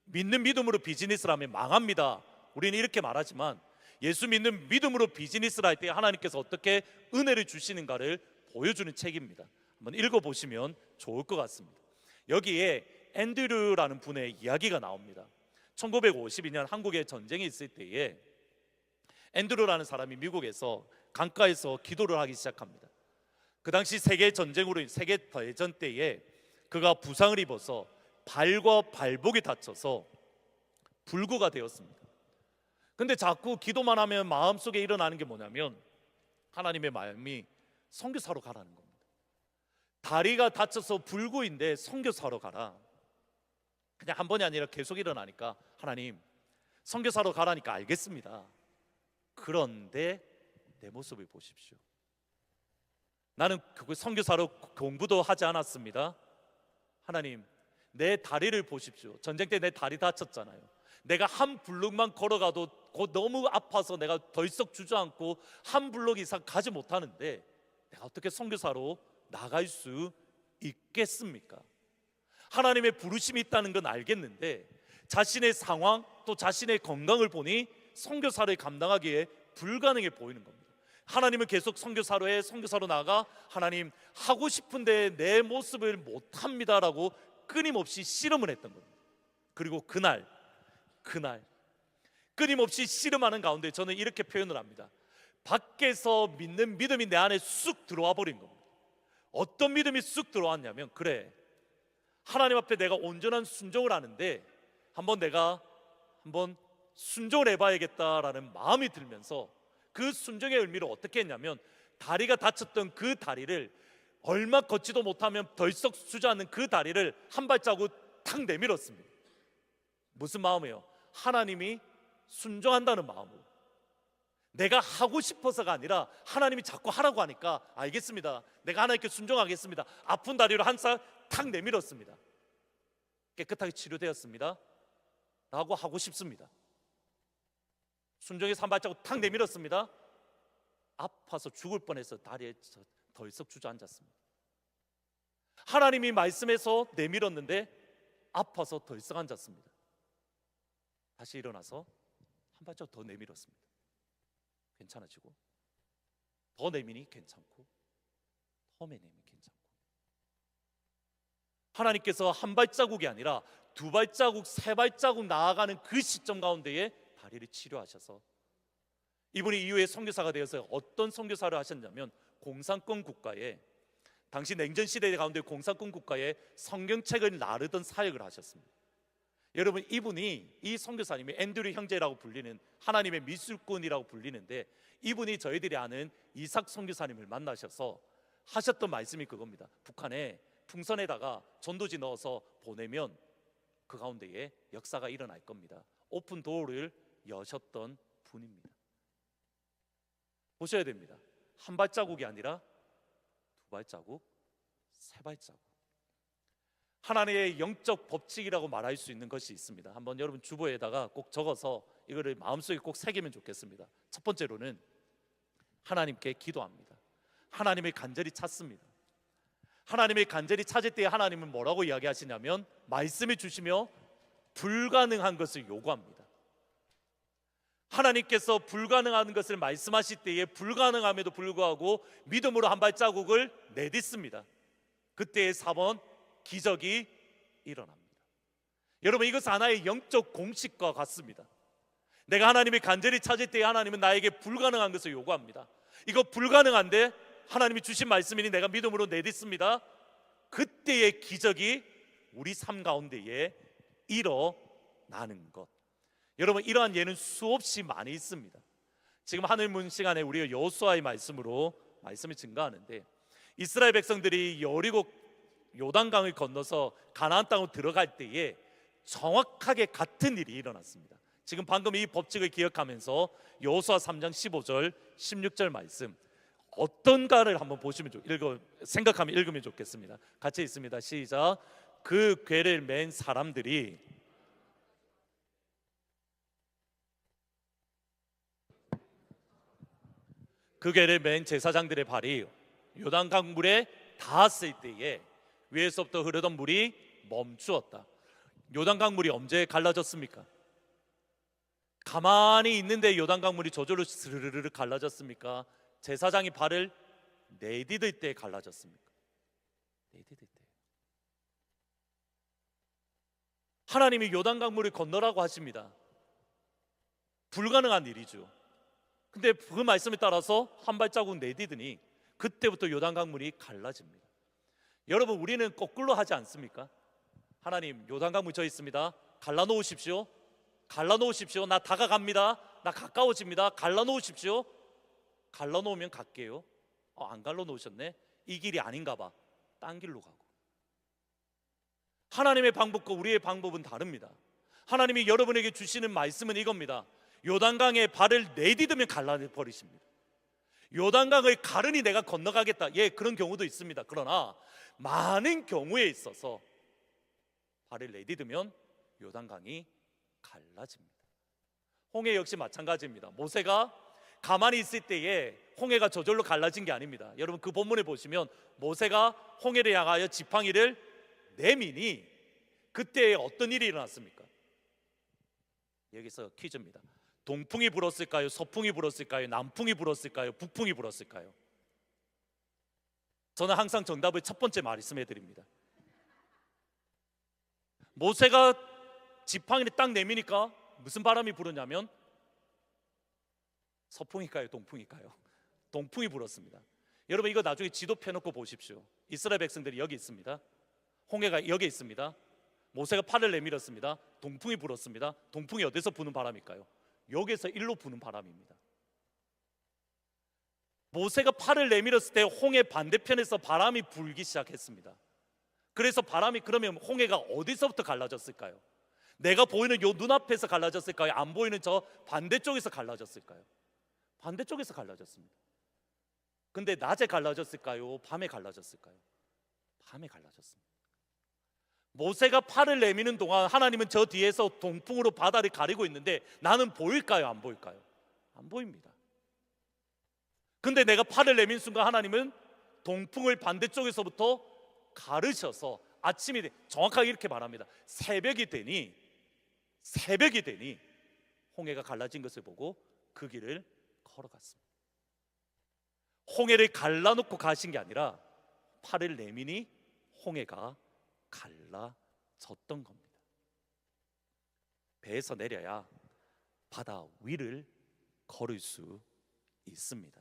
믿는 믿음으로 비즈니스를 하면 망합니다. 우리는 이렇게 말하지만 예수 믿는 믿음으로 비즈니스를 할 때 하나님께서 어떻게 은혜를 주시는가를 보여주는 책입니다. 한번 읽어보시면 좋을 것 같습니다. 여기에 앤드류라는 분의 이야기가 나옵니다. 1952년 한국에 전쟁이 있을 때에 앤드류라는 사람이 미국에서 강가에서 기도를 하기 시작합니다. 그 당시 세계 대전 때에 그가 부상을 입어서 발과 발목이 다쳐서 불구가 되었습니다. 근데 자꾸 기도만 하면 마음속에 일어나는 게 뭐냐면 하나님의 마음이 선교사로 가라는 겁니다. 다리가 다쳐서 불구인데 선교사로 가라. 그냥 한 번이 아니라 계속 일어나니까 하나님, 선교사로 가라니까 알겠습니다. 그런데 내 모습을 보십시오. 나는 그 선교사로 공부도 하지 않았습니다. 하나님, 내 다리를 보십시오. 전쟁 때 내 다리 다쳤잖아요. 내가 한 블록만 걸어가도 곧 너무 아파서 내가 덜썩 주저앉고 한 블록 이상 가지 못하는데 내가 어떻게 선교사로 나갈 수 있겠습니까? 하나님의 부르심이 있다는 건 알겠는데 자신의 상황 또 자신의 건강을 보니 선교사를 감당하기에 불가능해 보이는 겁니다. 하나님은 계속 선교사로 나가 하나님, 하고 싶은데 내 모습을 못합니다라고 끊임없이 씨름을 했던 겁니다. 그리고 그날 끊임없이 씨름하는 가운데 저는 이렇게 표현을 합니다. 밖에서 믿는 믿음이 내 안에 쑥 들어와 버린 겁니다. 어떤 믿음이 쑥 들어왔냐면, 그래, 하나님 앞에 내가 온전한 순종을 하는데 내가 한번 순종을 해봐야겠다라는 마음이 들면서 그 순종의 의미를 어떻게 했냐면, 다리가 다쳤던 그 다리를, 얼마 걷지도 못하면 덜썩 주저앉는 그 다리를 한 발자국 탁 내밀었습니다. 무슨 마음이에요? 하나님이 순종한다는 마음으로. 내가 하고 싶어서가 아니라 하나님이 자꾸 하라고 하니까 알겠습니다, 내가 하나님께 순종하겠습니다. 아픈 다리로 한 살 탁 내밀었습니다. 깨끗하게 치료되었습니다 라고 하고 싶습니다. 순종해서 한 발자국 탁 내밀었습니다. 아파서 죽을 뻔해서 다리에 덜썩 주저앉았습니다. 하나님이 말씀해서 내밀었는데 아파서 덜썩 앉았습니다. 다시 일어나서 한 발자국 더 내밀었습니다. 괜찮아지고, 더 내미니 괜찮고, 더 내미니 괜찮고. 하나님께서 한 발자국이 아니라 두 발자국, 세 발자국 나아가는 그 시점 가운데에 다리를 치료하셔서, 이분이 이후에 선교사가 되어서 어떤 선교사를 하셨냐면, 공산권 국가에, 당시 냉전 시대 가운데 공산권 국가에 성경책을 나르던 사역을 하셨습니다. 여러분, 이분이, 이 선교사님이 앤드류 형제라고 불리는, 하나님의 미술꾼이라고 불리는데, 이분이 저희들이 아는 이삭 선교사님을 만나셔서 하셨던 말씀이 그겁니다. 북한에 풍선에다가 전도지 넣어서 보내면 그 가운데에 역사가 일어날 겁니다. 오픈 도어를 여셨던 분입니다. 보셔야 됩니다. 한 발자국이 아니라 두 발자국, 세 발자국. 하나님의 영적 법칙이라고 말할 수 있는 것이 있습니다. 한번 여러분 주보에다가 꼭 적어서 이거를 마음속에 꼭 새기면 좋겠습니다. 첫 번째로는 하나님께 기도합니다. 하나님을 간절히 찾습니다. 하나님을 간절히 찾을 때 하나님은 뭐라고 이야기하시냐면, 말씀해 주시며 불가능한 것을 요구합니다. 하나님께서 불가능한 것을 말씀하실 때에 불가능함에도 불구하고 믿음으로 한 발자국을 내딛습니다. 그때의 4번, 기적이 일어납니다. 여러분, 이것은 하나의 영적 공식과 같습니다. 내가 하나님을 간절히 찾을 때에 하나님은 나에게 불가능한 것을 요구합니다. 이거 불가능한데 하나님이 주신 말씀이니 내가 믿음으로 내딛습니다. 그때의 기적이 우리 삶 가운데에 일어나는 것. 여러분, 이러한 예는 수없이 많이 있습니다. 지금 하늘문 시간에 우리가 여호수아의 말씀으로 말씀이 증가하는데, 이스라엘 백성들이 여리고 요단강을 건너서 가나안 땅으로 들어갈 때에 정확하게 같은 일이 일어났습니다. 지금 방금 이 법칙을 기억하면서 여호수아 3장 15절 16절 말씀 어떤가를 한번 보시면 생각하면 읽으면 좋겠습니다. 같이 있습니다. 시작. 그 궤를 맨 사람들이 그 궤를 맨 제사장들의 발이 요단강 물에 닿았을 때에 위에서부터 흐르던 물이 멈추었다. 요단강 물이 언제 갈라졌습니까? 가만히 있는데 요단강 물이 저절로 스르르르 갈라졌습니까? 제사장이 발을 내디딜 때 갈라졌습니까? 내디딜 때. 하나님이 요단강 물을 건너라고 하십니다. 불가능한 일이죠. 근데 그 말씀에 따라서 한 발자국 내디드니 그때부터 요단강 물이 갈라집니다. 여러분, 우리는 거꾸로 하지 않습니까? 하나님, 요단강 물 저 있습니다. 갈라놓으십시오. 갈라놓으십시오. 나 다가갑니다. 나 가까워집니다. 갈라놓으십시오. 갈라놓으면 갈게요. 안 갈라놓으셨네. 이 길이 아닌가 봐. 딴 길로 가고. 하나님의 방법과 우리의 방법은 다릅니다. 하나님이 여러분에게 주시는 말씀은 이겁니다. 요단강에 발을 내디디면 갈라버리십니다. 요단강을 가르니 내가 건너가겠다. 예, 그런 경우도 있습니다. 그러나 많은 경우에 있어서 발을 내디디면 요단강이 갈라집니다. 홍해 역시 마찬가지입니다. 모세가 가만히 있을 때에 홍해가 저절로 갈라진 게 아닙니다. 여러분, 그 본문에 보시면 모세가 홍해를 향하여 지팡이를 내미니 그때 어떤 일이 일어났습니까? 여기서 퀴즈입니다. 동풍이 불었을까요? 서풍이 불었을까요? 남풍이 불었을까요? 북풍이 불었을까요? 저는 항상 정답을 첫 번째 말씀해 드립니다. 모세가 지팡이를 딱 내미니까 무슨 바람이 부르냐면 서풍일까요? 동풍일까요? 동풍이 불었습니다. 여러분 이거 나중에 지도 펴놓고 보십시오. 이스라엘 백성들이 여기 있습니다. 홍해가 여기 있습니다. 모세가 팔을 내밀었습니다. 동풍이 불었습니다. 동풍이 어디서 부는 바람일까요? 여기서 일로 부는 바람입니다. 모세가 팔을 내밀었을 때 홍해 반대편에서 바람이 불기 시작했습니다. 그래서 바람이, 그러면 홍해가 어디서부터 갈라졌을까요? 내가 보이는 요 눈앞에서 갈라졌을까요? 안 보이는 저 반대쪽에서 갈라졌을까요? 반대쪽에서 갈라졌습니다. 근데 낮에 갈라졌을까요? 밤에 갈라졌을까요? 밤에 갈라졌습니다. 모세가 팔을 내미는 동안 하나님은 저 뒤에서 동풍으로 바다를 가리고 있는데 나는 보일까요? 안 보일까요? 안 보입니다. 근데 내가 팔을 내민 순간 하나님은 동풍을 반대쪽에서부터 가르셔서 아침이 정확하게 이렇게 말합니다. 새벽이 되니 홍해가 갈라진 것을 보고 그 길을 걸어갔습니다. 홍해를 갈라놓고 가신 게 아니라 팔을 내미니 홍해가 갈라졌던 겁니다. 배에서 내려야 바다 위를 걸을 수 있습니다.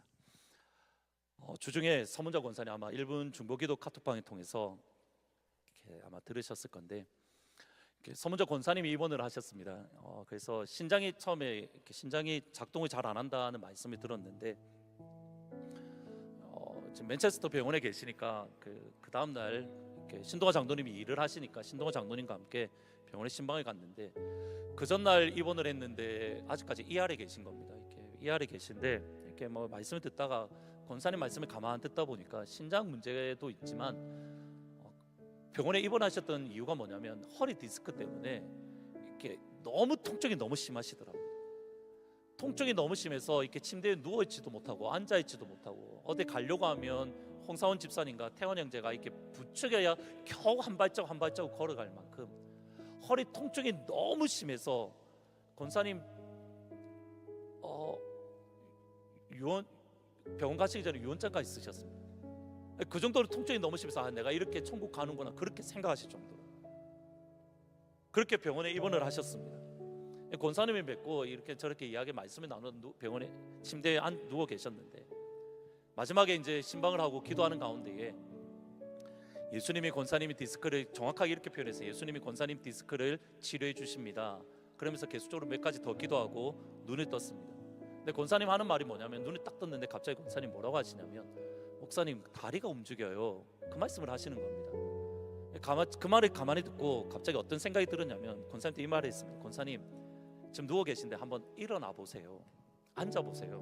주중에 서문자 권사님 아마 1분 중보기도 카톡방을 통해서 이렇게 아마 들으셨을 건데, 서문자 권사님이 입원을 하셨습니다. 그래서 신장이 처음에 신장이 작동을 잘 안 한다는 말씀을 들었는데, 지금 맨체스터 병원에 계시니까 그 다음 날 신동아 장로님이 일을 하시니까 신동아 장로님과 함께 병원에 신방을 갔는데, 그 전날 입원을 했는데 아직까지 ER에 계신 겁니다. 이렇게 ER에 계신데 이렇게 뭐 말씀을 듣다가 권사님 말씀을 가만 듣다 보니까 신장 문제도 있지만 병원에 입원하셨던 이유가 뭐냐면 허리 디스크 때문에 이렇게 너무 통증이 너무 심하시더라고요. 통증이 너무 심해서 이렇게 침대에 누워 있지도 못하고 앉아 있지도 못하고, 어디 가려고 하면 홍사원 집사님과 태원 형제가 이렇게 부축해야 겨우 한 발자국 걸어갈 만큼 허리 통증이 너무 심해서 권사님 병원 가시기 전에 유언장까지 쓰셨습니다. 그 정도로 통증이 너무 심해서 내가 이렇게 천국 가는구나 그렇게 생각하실 정도로 그렇게 병원에 입원을 하셨습니다. 권사님을 뵙고 이렇게 저렇게 이야기 말씀을 나누는 병원에 침대에 누워 계셨는데, 마지막에 이제 신방을 하고 기도하는 가운데에 예수님이 권사님이 디스크를 정확하게 이렇게 표현해서 예수님이 권사님 디스크를 치료해 주십니다. 그러면서 계속적으로 몇 가지 더 기도하고 눈을 떴습니다. 근데 권사님 하는 말이 뭐냐면, 눈을 딱 떴는데 갑자기 권사님 뭐라고 하시냐면, 목사님 다리가 움직여요. 그 말씀을 하시는 겁니다. 그 말을 가만히 듣고 갑자기 어떤 생각이 들었냐면, 권사님한테 이 말을 했습니다. 권사님 지금 누워 계신데 한번 일어나 보세요. 앉아 보세요.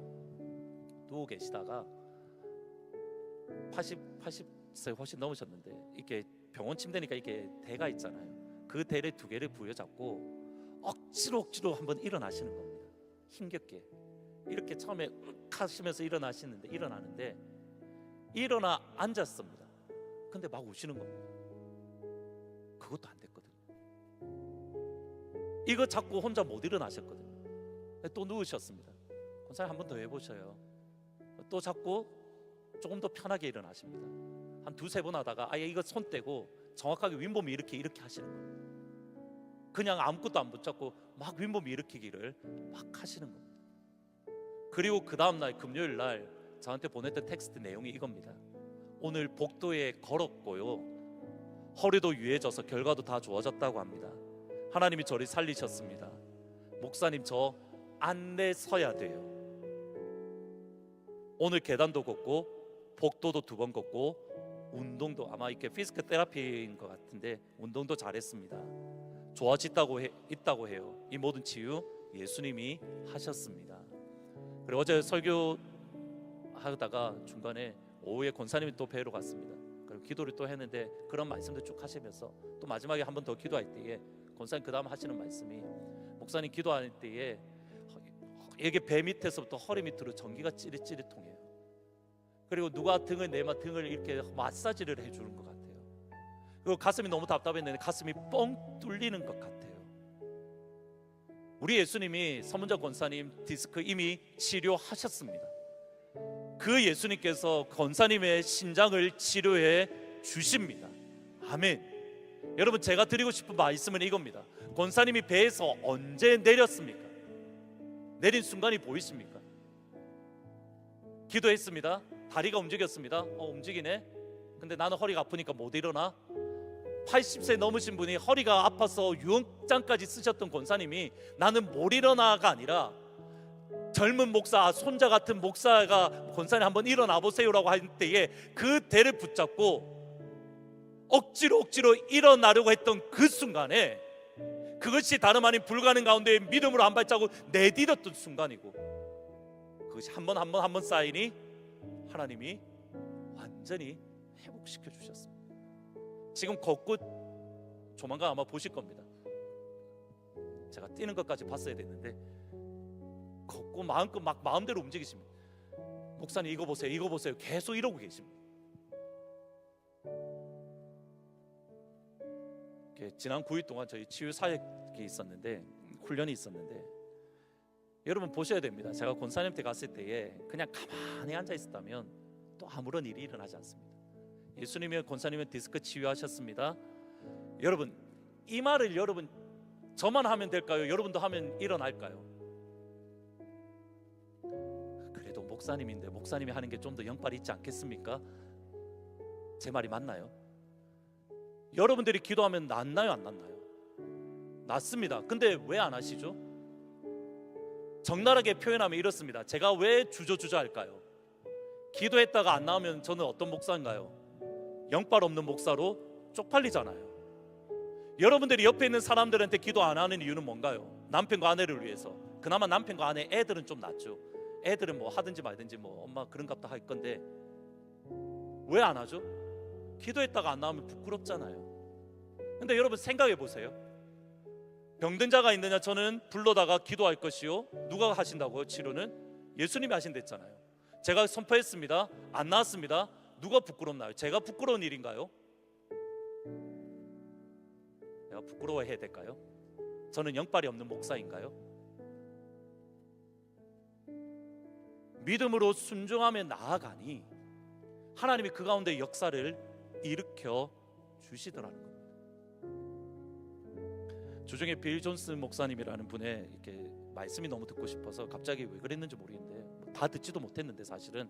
누워 계시다가 80세 훨씬 넘으셨는데 이렇게 병원 침대니까 이게 대가 있잖아요. 그 대를 두 개를 부여잡고 억지로 한번 일어나시는 겁니다. 힘겹게 이렇게 처음에 윽 하시면서 일어나는데 일어나 앉았습니다. 근데 막 우시는 겁니다. 그것도 안 됐거든요. 이거 잡고 혼자 못 일어나셨거든요. 또 누우셨습니다. 권사님 한 번 더 해보셔요. 또 잡고 조금 더 편하게 일어나십니다. 한 두세 번 하다가 아예 이거 손 떼고 정확하게 윗몸 이렇게 하시는 거예요. 그냥 아무것도 안 붙잡고 막 윗몸 일으키기를 막 하시는 겁니다. 그리고 그 다음날 금요일 날 저한테 보냈던 텍스트 내용이 이겁니다. 오늘 복도에 걸었고요, 허리도 유해져서 결과도 다 좋아졌다고 합니다. 하나님이 저를 살리셨습니다. 목사님 저 안내 서야 돼요. 오늘 계단도 걷고 복도도 2번 걷고 운동도 아마 이렇게 피지컬 테라피인 것 같은데 운동도 잘했습니다. 있다고 해요. 이 모든 치유 예수님이 하셨습니다. 그리고 어제 설교 하다가 중간에 오후에 권사님이 또 뵈러 갔습니다. 그리고 기도를 또 했는데 그런 말씀도 쭉 하시면서 또 마지막에 한 번 더 기도할 때에 권사님 그 다음 하시는 말씀이, 목사님 기도할 때에 이게 배 밑에서부터 허리 밑으로 전기가 찌릿찌릿 통해요. 그리고 누가 등을 이렇게 마사지를 해주는 것 같아요. 그리고 가슴이 너무 답답했는데 가슴이 뻥 뚫리는 것 같아요. 우리 예수님이 서문자 권사님 디스크 이미 치료하셨습니다. 그 예수님께서 권사님의 신장을 치료해 주십니다. 아멘. 여러분 제가 드리고 싶은 말씀은 이겁니다. 권사님이 배에서 언제 내렸습니까? 내린 순간이 보이십니까? 기도했습니다. 다리가 움직였습니다. 움직이네. 근데 나는 허리가 아프니까 못 일어나. 80세 넘으신 분이 허리가 아파서 유언장까지 쓰셨던 권사님이 나는 못 일어나가 아니라 젊은 목사, 손자 같은 목사가 권사님 한번 일어나 보세요라고 할 때에 그 대를 붙잡고 억지로 일어나려고 했던 그 순간에 그것이 다름 아닌 불가능 가운데 믿음으로 한 발자국 내디뎠던 순간이고, 그것이 한 번 쌓이니 하나님이 완전히 회복시켜 주셨습니다. 지금 걷고 조만간 아마 보실 겁니다. 제가 뛰는 것까지 봤어야 됐는데 걷고 마음껏 막 마음대로 움직이십니다. 목사님 이거 보세요 계속 이러고 계십니다. 지난 9일 동안 저희 치유 사역이 있었는데, 훈련이 있었는데, 여러분 보셔야 됩니다. 제가 권사님한테 갔을 때에 그냥 가만히 앉아 있었다면 또 아무런 일이 일어나지 않습니다. 예수님이 권사님은 디스크 치유하셨습니다. 여러분 이 말을 여러분 저만 하면 될까요? 여러분도 하면 일어날까요? 그래도 목사님인데 목사님이 하는 게 좀 더 영빨이 있지 않겠습니까? 제 말이 맞나요? 여러분들이 기도하면 낫나요, 안 낫나요? 낫습니다. 근데 왜 안 하시죠? 적나라하게 표현하면 이렇습니다. 제가 왜 주저주저 할까요? 기도했다가 안 나오면 저는 어떤 목사인가요? 영빨 없는 목사로 쪽팔리잖아요. 여러분들이 옆에 있는 사람들한테 기도 안 하는 이유는 뭔가요? 남편과 아내를 위해서. 그나마 남편과 아내, 애들은 좀 낫죠. 애들은 뭐 하든지 말든지 뭐 엄마 그런갑다 할 건데 왜 안 하죠? 기도했다가 안 나오면 부끄럽잖아요. 근데 여러분 생각해 보세요. 병든 자가 있느냐? 저는 불러다가 기도할 것이요. 누가 하신다고요? 치료는 예수님이 하신댔잖아요. 제가 선포했습니다. 안 나왔습니다. 누가 부끄럽나요? 제가 부끄러운 일인가요? 내가 부끄러워해야 될까요? 저는 영빨이 없는 목사인가요? 믿음으로 순종하며 나아가니 하나님이 그 가운데 역사를 일으켜 주시더라는 겁니다. 주중에 빌 존스 목사님이라는 분의 이렇게 말씀이 너무 듣고 싶어서 갑자기 왜 그랬는지 모르겠는데 다 듣지도 못했는데 사실은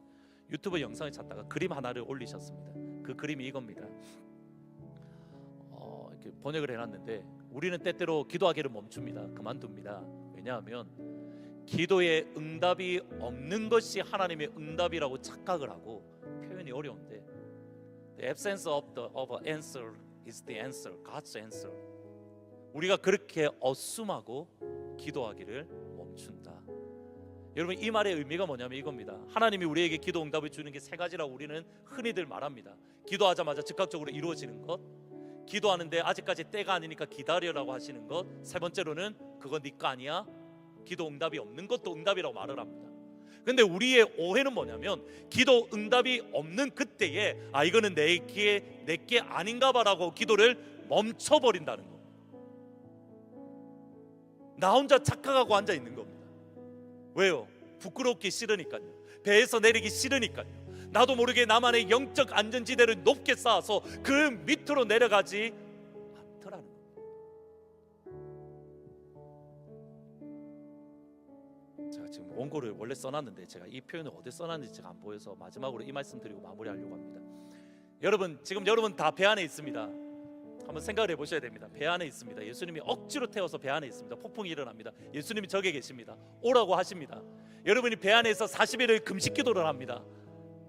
유튜브 영상을 찾다가 그림 하나를 올리셨습니다. 그 그림이 이겁니다. 이렇게 번역을 해놨는데, 우리는 때때로 기도하기를 멈춥니다. 그만둡니다. 왜냐하면 기도에 응답이 없는 것이 하나님의 응답이라고 착각을 하고, 표현이 어려운데 The absence of an answer is the answer, God's answer. 우리가 그렇게 어수하고 기도하기를 멈춘다. 여러분 이 말의 의미가 뭐냐면 이겁니다. 하나님이 우리에게 기도 응답을 주는 게 세 가지라고 우리는 흔히들 말합니다. 기도하자마자 즉각적으로 이루어지는 것, 기도하는데 아직까지 때가 아니니까 기다려라고 하시는 것, 세 번째로는 그거 네 거 아니야, 기도 응답이 없는 것도 응답이라고 말을 합니다. 근데 우리의 오해는 뭐냐면 기도 응답이 없는 그때에 이거는 내게 아닌가 봐라고 기도를 멈춰버린다는 거. 나 혼자 착각하고 앉아 있는 겁니다. 왜요? 부끄럽기 싫으니까요. 배에서 내리기 싫으니까요. 나도 모르게 나만의 영적 안전지대를 높게 쌓아서 그 밑으로 내려가지 않더라는 겁니다. 제가 지금 원고를 원래 써놨는데 제가 이 표현을 어디 써놨는지 제가 안 보여서 마지막으로 이 말씀 드리고 마무리하려고 합니다. 여러분 지금 여러분 다 배 안에 있습니다. 한번 생각을 해보셔야 됩니다. 배 안에 있습니다. 예수님이 억지로 태워서 배 안에 있습니다. 폭풍이 일어납니다. 예수님이 저기 계십니다. 오라고 하십니다. 여러분이 배 안에서 40일을 금식 기도를 합니다.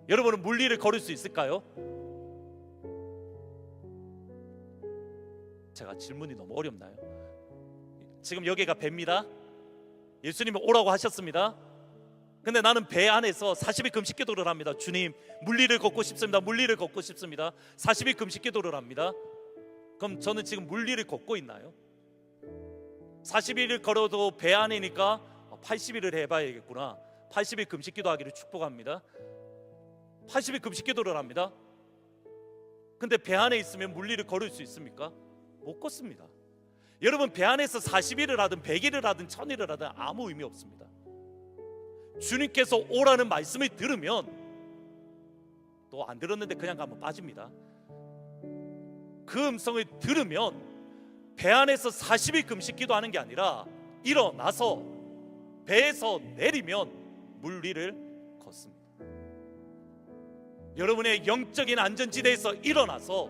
여러분은 물리를 걸을 수 있을까요? 제가 질문이 너무 어렵나요? 지금 여기가 배입니다. 예수님이 오라고 하셨습니다. 근데 나는 배 안에서 40일 금식 기도를 합니다. 주님, 물리를 걷고 싶습니다. 물리를 걷고 싶습니다. 40일 금식 기도를 합니다. 그럼 저는 지금 물리를 걷고 있나요? 40일을 걸어도 배 안이니까 80일을 해봐야겠구나. 80일 금식 기도하기를 축복합니다. 80일 금식 기도를 합니다. 근데 배 안에 있으면 물리를 걸을 수 있습니까? 못 걷습니다. 여러분 배 안에서 40일을 하든 100일을 하든 1000일을 하든 아무 의미 없습니다. 주님께서 오라는 말씀을 들으면 또 안 들었는데 그냥 가면 빠집니다. 그 음성을 들으면 배 안에서 40일 금식 기도하는 게 아니라 일어나서 배에서 내리면 물 위를 걷습니다. 여러분의 영적인 안전지대에서 일어나서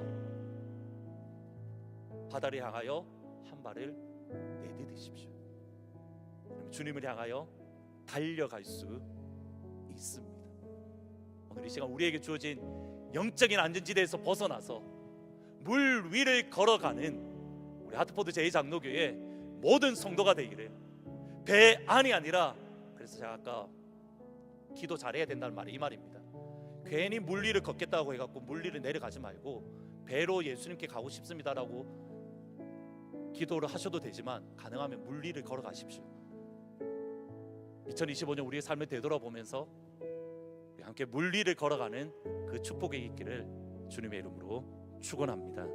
바다를 향하여 한 발을 내디디십시오. 주님을 향하여 달려갈 수 있습니다. 오늘 이 시간 우리에게 주어진 영적인 안전지대에서 벗어나서 물 위를 걸어가는 우리 하트포드 제2장로교회 모든 성도가 되기를, 배 안이 아니라, 그래서 제가 아까 기도 잘해야 된다는 말이 이 말입니다. 괜히 물 위를 걷겠다고 해갖고 물 위를 내려가지 말고 배로 예수님께 가고 싶습니다라고 기도를 하셔도 되지만, 가능하면 물 위를 걸어가십시오. 2025년 우리의 삶을 되돌아보면서 우리 함께 물 위를 걸어가는 그 축복이 있기를 주님의 이름으로 축원합니다.